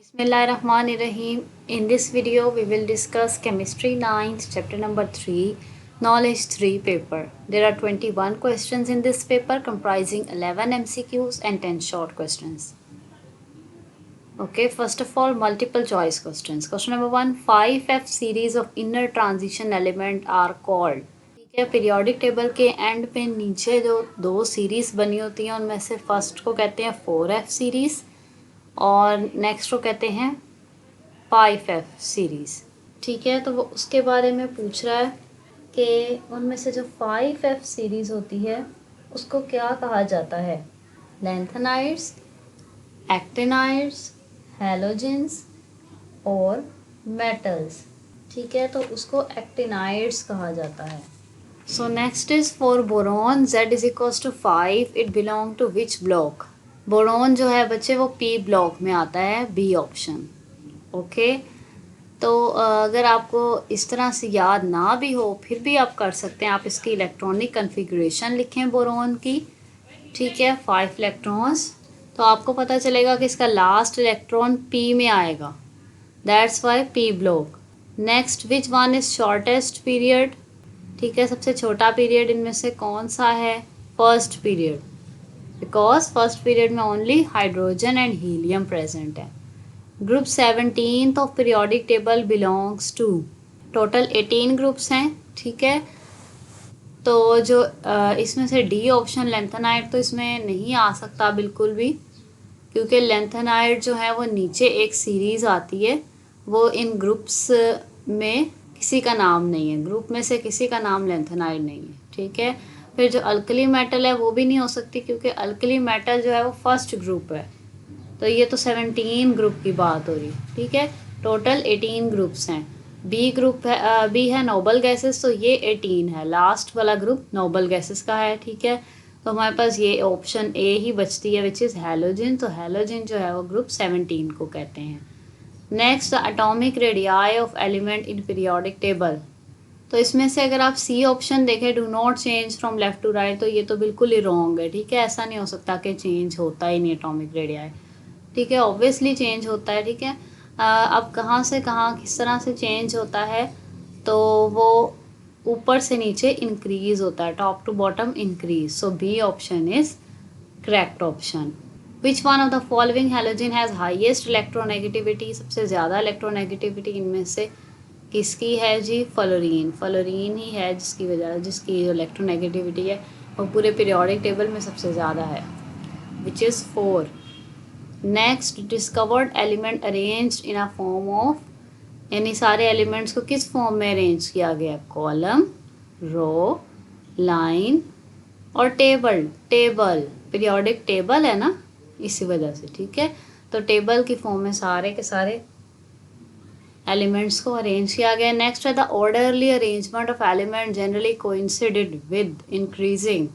Bismillahirrahmanirrahim. In this video, we will discuss Chemistry 9th, chapter number 3, Knowledge 3 paper. There are 21 questions in this paper comprising 11 MCQs and 10 short questions. Okay, first of all, multiple choice questions. Question number 1, 5F series of inner transition element are called. ठीक है, periodic table के and पे नीचे जो दो series बनी होती हैं उनमें से फर्स्ट को कहते हैं 4F सीरीज और नेक्स्ट को कहते हैं 5F सीरीज़। ठीक है, तो वो उसके बारे में पूछ रहा है कि उनमें से जो 5F सीरीज़ होती है उसको क्या कहा जाता है। लैंथेनाइड्स, एक्टिनाइड्स, हैलोजेंस और मेटल्स। ठीक है, तो उसको एक्टिनाइड्स कहा जाता है। So next is for boron Z is equals to 5, it belong to which block. Boron जो है बच्चे वो P ब्लॉक में आता है, बी ऑप्शन। ओके, तो अगर आपको इस तरह से याद ना भी हो फिर भी आप कर सकते हैं। आप इसकी इलेक्ट्रॉनिक कन्फिग्रेशन लिखें बोरॉन की। ठीक है, 5 इलेक्ट्रॉन्स, तो आपको पता चलेगा कि इसका लास्ट इलेक्ट्रॉन P में आएगा, that's why P block. Next, which one is shortest period. ठीक है, सबसे छोटा पीरियड इनमें से कौन सा है। First period, because first period में only hydrogen and helium present है। Group 17 of periodic table belongs to. Total 18 groups हैं। ठीक है, तो जो इसमें से डी ऑप्शन लैंथेनाइड तो इसमें नहीं आ सकता बिल्कुल भी, क्योंकि लैंथेनाइड जो है वो नीचे एक सीरीज़ आती है, वो इन ग्रुप्स में किसी का नाम नहीं है, ग्रुप में से किसी का नाम लैंथेनाइड नहीं है। ठीक है, फिर जो अल्कली मेटल है वो भी नहीं हो सकती, क्योंकि अल्कली मेटल जो है वो फर्स्ट ग्रुप है। तो ये तो 17 ग्रुप की बात हो रही। ठीक है, टोटल 18 ग्रुप्स हैं। बी ग्रुप है, बी है नोबल गैसेस, तो ये 18 है। लास्ट वाला ग्रुप नोबल गैसेस का है। ठीक है, तो हमारे पास ये ऑप्शन ए ही बचती है, विच इज़ हैलोजन। तो हैलोजन जो है वो ग्रुप 17 को कहते हैं। Next, atomic radii of element in periodic table. तो इसमें से अगर आप सी ऑप्शन देखें, do not change from left to right, तो ये तो बिल्कुल ही रॉन्ग है। ठीक है, ऐसा नहीं हो सकता कि चेंज होता ही नहीं एटॉमिक रेडियाई। ठीक है, ऑब्वियसली चेंज होता है। ठीक है, अब कहाँ से कहाँ किस तरह से चेंज होता है, तो वो ऊपर से नीचे इंक्रीज होता है, top to bottom increase. So B option is correct option. Which one of the following halogen has highest electronegativity. सबसे ज़्यादा इलेक्ट्रोनेगेटिविटी इनमें से किसकी है जी। फ्लोरीन। फ्लोरीन ही है जिसकी जो इलेक्ट्रोनेगेटिविटी है वो पूरे पीरियोडिक टेबल में सबसे ज़्यादा है, which is 4। Next, discovered element arranged in a form of, यानी सारे एलिमेंट्स को किस फॉर्म में अरेंज किया गया। कॉलम, रो, लाइन और टेबल। टेबल पीरियोडिक टेबल है ना, इसी वजह से। ठीक है, तो टेबल की फॉर्म में सारे के सारे एलिमेंट्स को अरेंज किया गया। नेक्स्ट है the orderly arrangement of element generally coincided with increasing,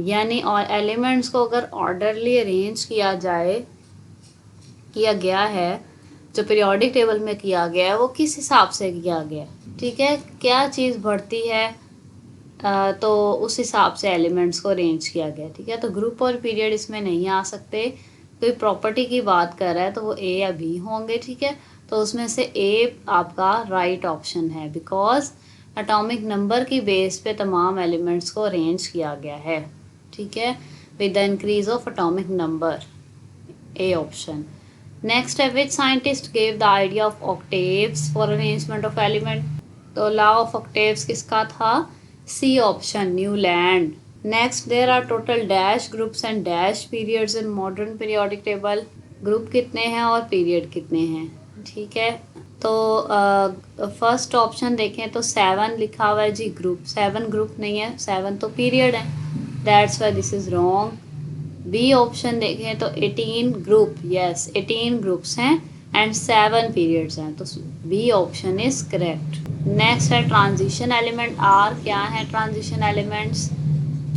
यानी और एलिमेंट्स को अगर ऑर्डरली अरेंज किया गया है जो पीरियोडिक टेबल में किया गया है, वो किस हिसाब से किया गया। ठीक है, क्या चीज़ बढ़ती है तो उस हिसाब से एलिमेंट्स को अरेंज किया गया। ठीक है, तो ग्रुप और पीरियड इसमें नहीं आ सकते। कोई प्रॉपर्टी की बात कर रहा है तो वो ए या बी होंगे। ठीक है, तो उसमें से ए आपका राइट ऑप्शन है, बिकॉज एटॉमिक नंबर की बेस पे तमाम एलिमेंट्स को अरेंज किया गया है। ठीक है, with the increase of atomic number, a option. Next है which scientist gave the idea of octaves for arrangement of element. तो लॉ ऑफ ऑक्टेव्स किसका था। C option, Newland. Next, there are total dash groups and dash periods in modern periodic table. Group कितने हैं और period कितने हैं। ठीक है, तो फर्स्ट ऑप्शन देखें तो 7 लिखा हुआ है जी ग्रुप। 7 ग्रुप नहीं है, 7 तो पीरियड है, that's why this is wrong. B option देखें तो 18 ग्रुप, यस 18 ग्रुप्स हैं एंड 7 पीरियड्स हैं, तो B option is correct. Next है ट्रांजिशन एलिमेंट आर। क्या है ट्रांजिशन एलिमेंट्स।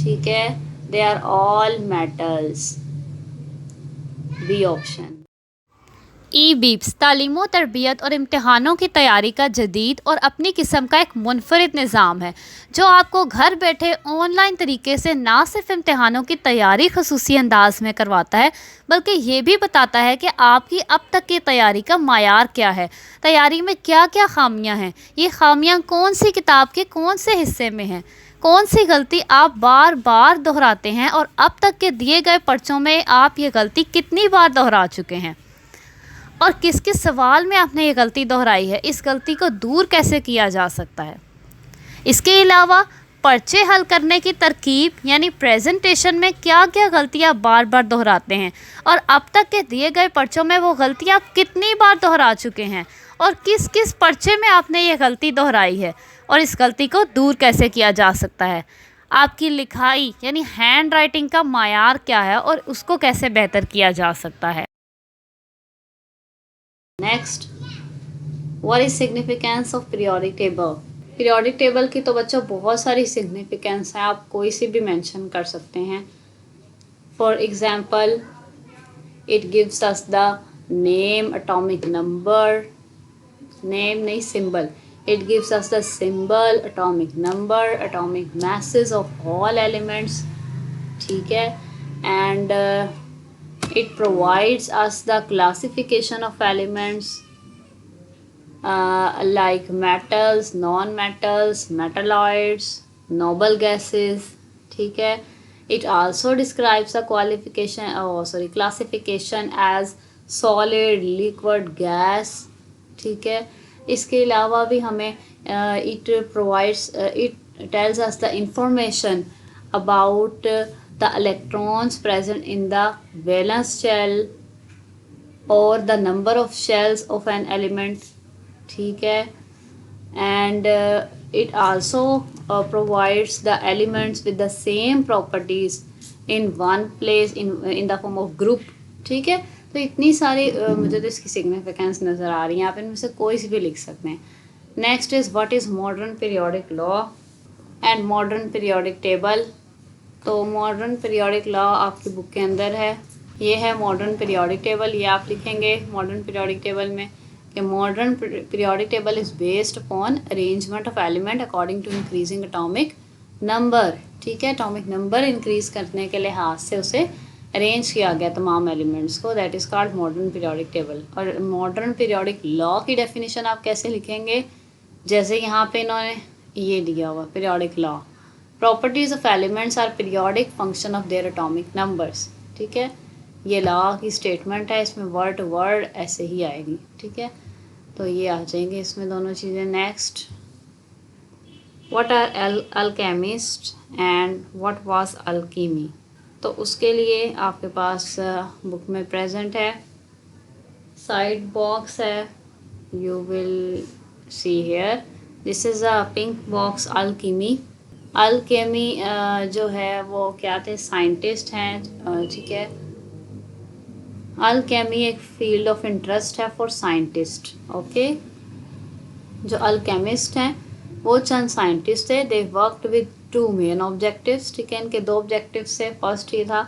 ठीक है, they are all metals, B option. ई बीप्स तालीम व तरबियत और इम्तहानों की तैयारी का जदीद और अपनी किस्म का एक मुनफरिद निज़ाम है जो आपको घर बैठे ऑनलाइन तरीके से ना सिर्फ इम्तहानों की तैयारी खसूसी अंदाज में करवाता है बल्कि ये भी बताता है कि आपकी अब तक की तैयारी का मायार क्या है, तैयारी में क्या क्या खामियां हैं, ये खामियां कौन सी किताब के कौन से हिस्से में हैं, कौन सी गलती आप बार बार दोहराते हैं और अब तक के दिए गए पर्चों में आप ये गलती कितनी बार दोहरा चुके हैं और किस किस सवाल में आपने ये गलती दोहराई है, इस गलती को दूर कैसे किया जा सकता है। इसके अलावा पर्चे हल करने की तरकीब यानी प्रेजेंटेशन में क्या क्या गलतियां बार बार दोहराते हैं और अब तक के दिए गए पर्चों में वो गलतियां आप कितनी बार दोहरा चुके हैं और किस किस पर्चे में आपने ये गलती दोहराई है और इस गलती को दूर कैसे किया जा सकता है। आपकी लिखाई यानी हैंड राइटिंग का मायार क्या है और उसको कैसे बेहतर किया जा सकता है। Next, what is significance of periodic table. Periodic table की तो बच्चों बहुत सारी सिग्निफिकेंस है, आप कोई सी भी मेंशन कर सकते हैं। For example, it gives us the name, atomic number, name नहीं symbol, it gives us the symbol, atomic number, atomic masses of all elements, ठीक है, and it provides us the classification of elements like metals, non-metals, metalloids, noble gases, ठीक है। It also describes the classification as solid, liquid, gas, ठीक है। इसके अलावा भी हमें it tells us the information about the electrons present in the valence shell or the number of shells of an element, ठीक है, and it also provides the elements with the same properties in one place in the form of group, ठीक है। तो इतनी सारी मुझे तो इसकी सिग्निफिकेंस नज़र आ रही है, आप इनमें से कोई सी भी लिख सकते हैं। Next is what is modern periodic law and modern periodic table. तो मॉडर्न पीरियोडिक लॉ आपकी बुक के अंदर है, ये है मॉडर्न पीरियोडिक टेबल। ये आप लिखेंगे मॉडर्न पीरियोडिक टेबल में कि modern periodic table is based upon arrangement of element according to increasing atomic number, ठीक है। एटॉमिक नंबर इंक्रीज करने के लिहाज से उसे अरेंज किया गया तमाम एलिमेंट्स को, that is called modern periodic table. और मॉडर्न पीरियोडिक लॉ की डेफिनेशन आप कैसे लिखेंगे, जैसे यहाँ पे इन्होंने ये दिया हुआ periodic law, properties of elements are periodic function of their atomic numbers, ठीक है। ये लॉ की स्टेटमेंट है, इसमें वर्ड टू वर्ड ऐसे ही आएगी, ठीक है। तो ये आ जाएंगे इसमें दोनों चीज़ें। Next, what are alchemist and what was alchemy. तो उसके लिए आपके पास बुक में प्रेजेंट है, साइड बॉक्स है, you will see here, this is a pink box alchemy. Alchemy जो है वो क्या थे, साइंटिस्ट हैं, ठीक है। अल्केमी एक फील्ड ऑफ इंटरेस्ट है फॉर साइंटिस्ट, ओके। जो अल्केमिस्ट हैं वो चंद साइंटिस्ट थे, they worked with two main objectives, ठीक है। इनके दो ऑब्जेक्टिव्स थे। फर्स्ट ये था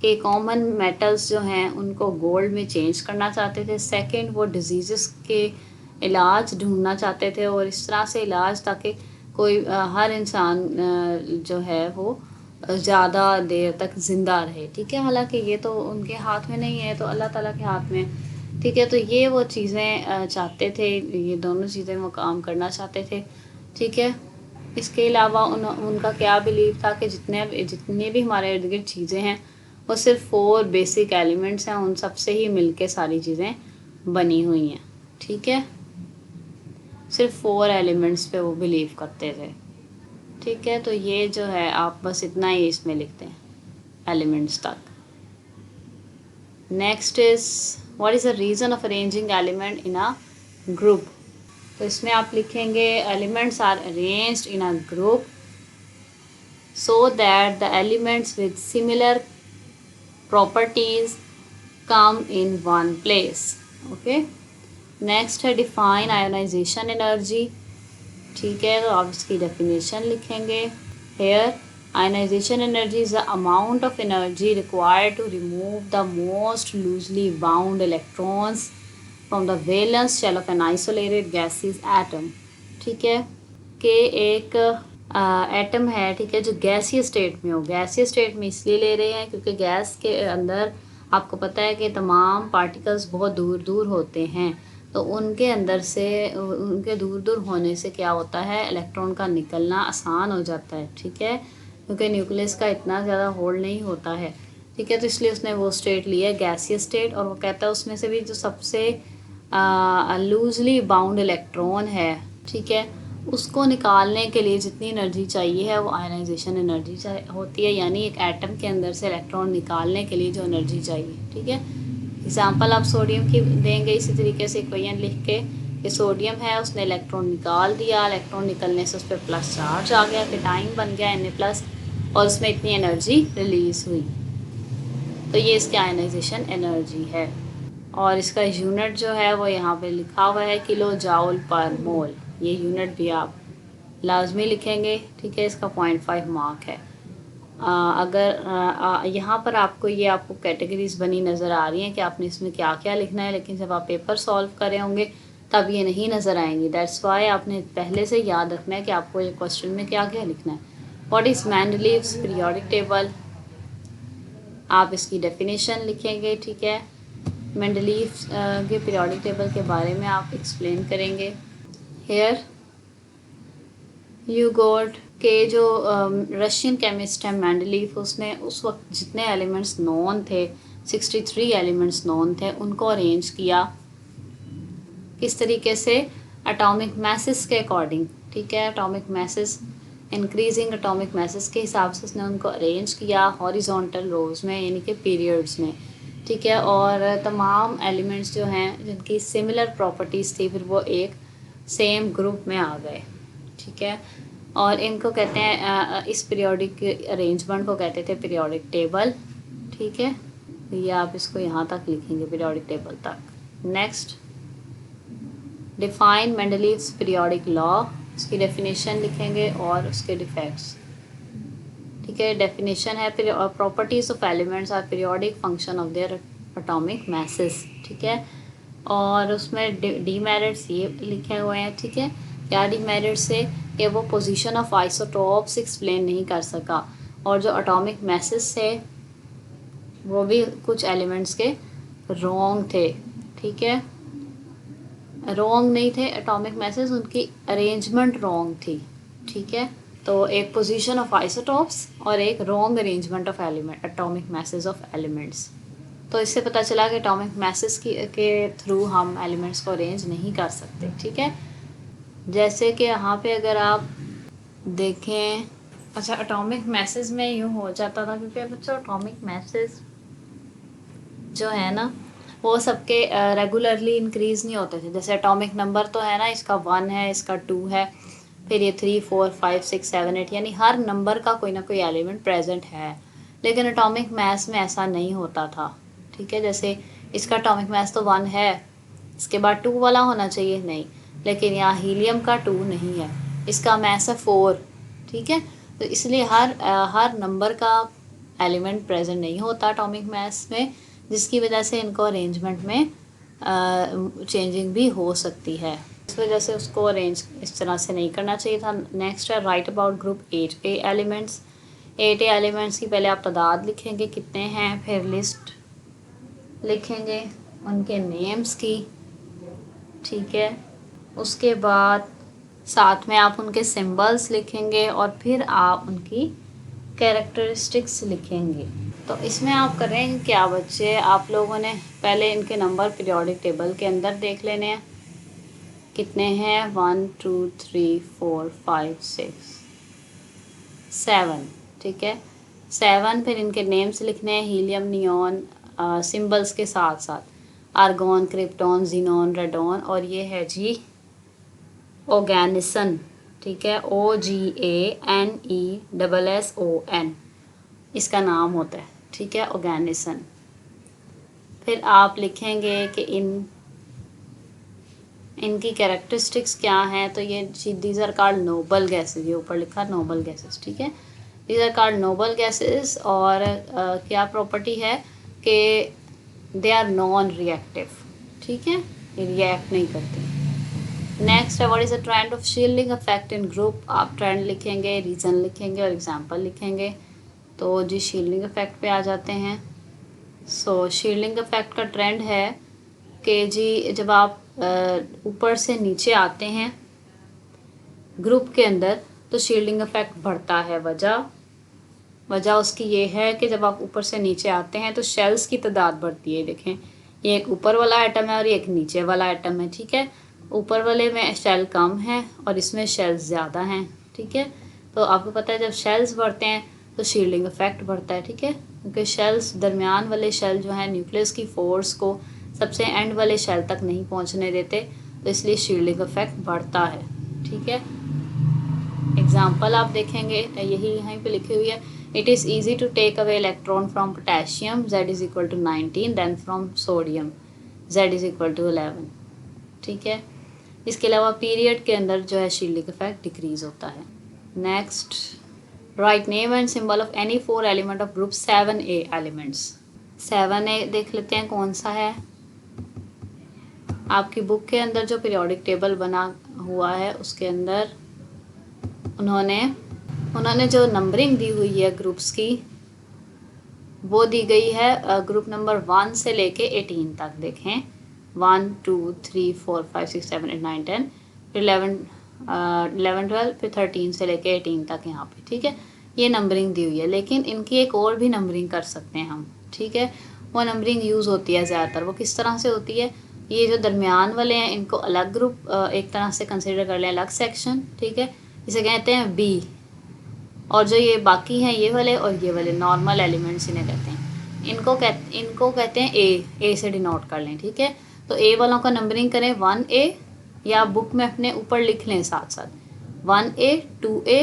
कि कॉमन मेटल्स जो हैं उनको गोल्ड में चेंज करना चाहते थे। सेकंड, वो डिजीज़ के इलाज ढूंढना चाहते थे और इस तरह से इलाज ताकि कोई हर इंसान जो है वो ज़्यादा देर तक ज़िंदा रहे, ठीक है। हालांकि ये तो उनके हाथ में नहीं है, तो अल्लाह ताला के हाथ में, ठीक है। तो ये वो चीज़ें चाहते थे, ये दोनों चीज़ें वो काम करना चाहते थे, ठीक है। इसके अलावा उनका क्या बिलीव था कि जितने भी हमारे इर्द गिर्द चीज़ें हैं वो सिर्फ 4 बेसिक एलिमेंट्स हैं, उन सब से ही मिलके सारी चीज़ें बनी हुई हैं, ठीक है। सिर्फ 4 एलिमेंट्स पे वो बिलीव करते थे, ठीक है। तो ये जो है आप बस इतना ही इसमें लिखते हैं एलिमेंट्स तक। Next is what is the reason of arranging element in a group. तो इसमें आप लिखेंगे elements are arranged in a group so that the elements with similar properties come in one place, okay. Next है define ionisation energy, ठीक है। तो आप इसकी डेफिनेशन लिखेंगे। Here ionisation energy is the amount of energy required to remove the most loosely bound electrons from the valence shell of an isolated gaseous atom. ठीक है, कि एक एटम है, ठीक है, जो गैसियस स्टेट में हो। गैसियस स्टेट में इसलिए ले रहे हैं क्योंकि गैस के अंदर आपको पता है कि तमाम पार्टिकल्स बहुत दूर दूर होते हैं, तो उनके अंदर से उनके दूर दूर होने से क्या होता है, इलेक्ट्रॉन का निकलना आसान हो जाता है। ठीक है, क्योंकि न्यूक्लियस का इतना ज़्यादा होल्ड नहीं होता है। ठीक है, तो इसलिए उसने वो स्टेट लिया है, गैसियस स्टेट। और वो कहता है उसमें से भी जो सबसे लूजली बाउंड इलेक्ट्रॉन है, ठीक है, उसको निकालने के लिए जितनी एनर्जी चाहिए है वो आयनाइजेशन एनर्जी होती है, यानी एक एटम के अंदर से इलेक्ट्रॉन निकालने के लिए जो एनर्जी चाहिए। ठीक है, एग्जांपल आप सोडियम की देंगे इसी तरीके से इक्वेशन लिख के कि सोडियम है, उसने इलेक्ट्रॉन निकाल दिया, इलेक्ट्रॉन निकलने से उस पर प्लस चार्ज आ गया, केटाइन बन गया Na+, और उसमें इतनी एनर्जी रिलीज हुई। तो ये इसकी आयनाइजेशन एनर्जी है। और इसका यूनिट जो है वो यहाँ पे लिखा हुआ है किलो जाउल पर मोल। ये यूनिट भी आप लाजमी लिखेंगे। ठीक है, इसका 0.5 मार्क है। अगर यहाँ पर आपको कैटेगरीज बनी नज़र आ रही हैं कि आपने इसमें क्या क्या लिखना है, लेकिन जब आप पेपर सॉल्व कर रहे होंगे तब ये नहीं नज़र आएंगी। दैट्स वाई आपने पहले से याद रखना है कि आपको ये क्वेश्चन में क्या क्या लिखना है। What is Mendeleev's periodic table, आप इसकी डेफिनेशन लिखेंगे। ठीक है, मेंडलीव के पीरियोडिक टेबल के बारे में आप एक्सप्लेन करेंगे। हेयर यू गॉट के जो रशियन केमिस्ट है मेंडलीव, उसने उस वक्त जितने एलिमेंट्स नॉन थे, 63 एलिमेंट्स नॉन थे, उनको अरेंज किया किस तरीके से, एटॉमिक मैसेस के अकॉर्डिंग। ठीक है, atomic masses, increasing atomic masses के हिसाब से उसने उनको अरेंज किया हॉरिजॉन्टल रोज में, यानी कि पीरियड्स में। ठीक है, और तमाम एलिमेंट्स जो हैं जिनकी सिमिलर प्रॉपर्टीज़ थी, फिर वो एक सेम ग्रुप में आ गए। ठीक है, और इनको कहते हैं इस पीरियोडिक अरेंजमेंट को कहते थे पीरियोडिक टेबल। ठीक है, ये आप इसको यहाँ तक लिखेंगे, पीरियोडिक टेबल तक। Next, define Mendeleev's periodic law, उसकी डेफिनेशन लिखेंगे और उसके डिफेक्ट्स। ठीक है, डेफिनेशन है properties of elements are periodic function of their atomic masses. ठीक है, और उसमें डीमेरिट्स ये लिखे हुए हैं। ठीक है, क्या डीमेरिट्स है कि वो पोजीशन ऑफ आइसोटॉप्स एक्सप्लेन नहीं कर सका, और जो एटॉमिक मैसेस थे वो भी कुछ एलिमेंट्स के रॉन्ग थे। ठीक है, रॉन्ग नहीं थे एटॉमिक मैसेस, उनकी अरेंजमेंट रॉन्ग थी। ठीक है, तो एक पोजीशन ऑफ आइसोटॉप्स और एक wrong arrangement of element atomic masses of elements. तो इससे पता चला कि एटॉमिक मैसेस के थ्रू हम एलिमेंट्स को अरेंज नहीं कर सकते। ठीक है, जैसे कि यहाँ पे अगर आप देखें, अच्छा एटॉमिक मैसेज में यूँ हो जाता था क्योंकि बच्चों एटॉमिक मैसेज जो है ना वो सबके रेगुलरली इंक्रीज़ नहीं होते थे। जैसे एटॉमिक नंबर तो है ना, इसका 1 है, इसका 2 है, फिर ये 3 4 5 6 7 8, यानी हर नंबर का कोई ना कोई एलिमेंट प्रेजेंट है। लेकिन एटॉमिक मैथ्स में ऐसा नहीं होता था। ठीक है, जैसे इसका एटॉमिक मैथ तो 1 है, इसके बाद 2 वाला होना चाहिए, नहीं, लेकिन यहाँ हीलियम का 2 नहीं है, इसका मैथ है 4। ठीक है, तो इसलिए हर नंबर का एलिमेंट प्रेजेंट नहीं होता एटॉमिक मैथ्स में, जिसकी वजह से इनको अरेंजमेंट में चेंजिंग भी हो सकती है। इस वजह से उसको अरेंज इस तरह से नहीं करना चाहिए था। नेक्स्ट है right about group 8A elements. 8A elements की पहले आप तादाद लिखेंगे कितने हैं, फिर लिस्ट लिखेंगे उनके नेम्स की। ठीक है, उसके बाद साथ में आप उनके सिंबल्स लिखेंगे और फिर आप उनकी कैरेक्टरिस्टिक्स लिखेंगे। तो इसमें आप करेंगे क्या बच्चे, आप लोगों ने पहले इनके नंबर पीरियोडिक टेबल के अंदर देख लेने हैं कितने हैं, 1 2 3 4 5 6 7। ठीक है, 7, फिर इनके नेम्स लिखने हैं, हीलियम, नियॉन, सिंबल्स के साथ साथ आर्गॉन, क्रिप्टॉन, जीनॉन, रेडॉन, और ये है जी ऑर्गेनिसन। ठीक है, OGANESSON इसका नाम होता है। ठीक है, ऑर्गेनिसन। फिर आप लिखेंगे कि इनकी कैरेक्टरिस्टिक्स क्या हैं, तो ये these are called noble gases, ये ऊपर लिखा नोबल गैसेस। ठीक है, these are called noble gases, और क्या प्रॉपर्टी है कि दे आर नॉन रिएक्टिव। ठीक है, ये रिएक्ट नहीं करते। नेक्स्ट है what is the trend of shielding effect in group. आप ट्रेंड लिखेंगे, रीज़न लिखेंगे और एग्जांपल लिखेंगे। तो जी शील्डिंग इफेक्ट पे आ जाते हैं। सो शील्डिंग इफेक्ट का ट्रेंड है कि जी जब आप ऊपर से नीचे आते हैं ग्रुप के अंदर तो शील्डिंग इफेक्ट बढ़ता है। वजह उसकी ये है कि जब आप ऊपर से नीचे आते हैं तो शेल्स की तादाद बढ़ती है। देखें ये एक ऊपर वाला आइटम है और ये एक नीचे वाला आइटम है, ठीक है। ऊपर वाले में शेल कम है और इसमें शेल्स ज़्यादा हैं, ठीक है। तो आपको पता है जब शेल्स बढ़ते हैं तो शील्डिंग इफेक्ट बढ़ता है, ठीक है, क्योंकि शेल्स दरमियान वाले शेल जो हैं न्यूक्लियस की फोर्स को सबसे एंड वाले शेल तक नहीं पहुंचने देते, तो इसलिए शील्डिंग इफेक्ट बढ़ता है, ठीक है। एग्जाम्पल आप देखेंगे यही यहीं पे लिखी हुई है। It is easy to take away electron from potassium Z is equal to 19 then from sodium Z is equal to 11, ठीक है। इसके अलावा पीरियड के अंदर जो है शील्डिंग इफेक्ट डिक्रीज होता है। Next write name and symbol of any 4 element of group 7A elements. 7A देख लेते हैं कौन सा है। आपकी बुक के अंदर जो पीरियोडिक टेबल बना हुआ है उसके अंदर उन्होंने जो नंबरिंग दी हुई है ग्रुप्स की वो दी गई है ग्रुप नंबर 1 से लेके 18 तक। देखें 1 2 3 4 5 6 7 8 9 10 फिर 11 12 फिर 13 से लेके 18 तक यहाँ पे, ठीक है। ये नंबरिंग दी हुई है, लेकिन इनकी एक और भी नंबरिंग कर सकते हैं हम, ठीक है। वो नंबरिंग यूज़ होती है ज़्यादातर। वो किस तरह से होती है, ये जो दरमियान वाले हैं इनको अलग ग्रुप एक तरह से कंसिडर कर लें, अलग सेक्शन, ठीक है। इसे कहते हैं B, और जो ये बाकी हैं ये वाले और ये वाले नॉर्मल एलिमेंट्स इन्हें कहते हैं। इनको कहते हैं ए से डिनोट कर लें, ठीक है। तो ए वालों का नंबरिंग करें 1A, या बुक में अपने ऊपर लिख लें साथ साथ 1A 2A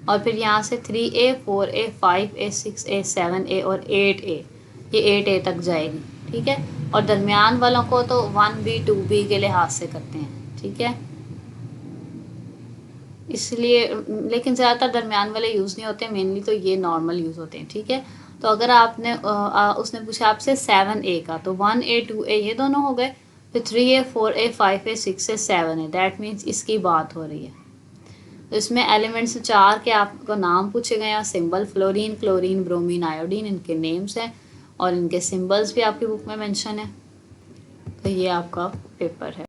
और फिर यहाँ से 3A 4A 5A 6A 7A और 8A, ये 8A तक जाएगी, ठीक है। और दरमियान वालों को तो 1B 2B के लिहाज से करते हैं, ठीक है। इसलिए लेकिन ज़्यादातर दरमियान वाले यूज़ नहीं होते, मेनली तो ये नॉर्मल यूज़ होते हैं, ठीक है। तो अगर आपने उसने पूछा आपसे 7A का, तो 1A 2A ये दोनों हो गए, फिर 3A 4A 5A 6A 7A, that means इसकी बात हो रही है। तो इसमें एलिमेंट्स 4 के आपको नाम पूछे गए हैं, symbol fluorine, chlorine, bromine, iodine, इनके नेम्स हैं और इनके सिंबल्स भी आपकी बुक में मेंशन है। तो ये आपका पेपर है।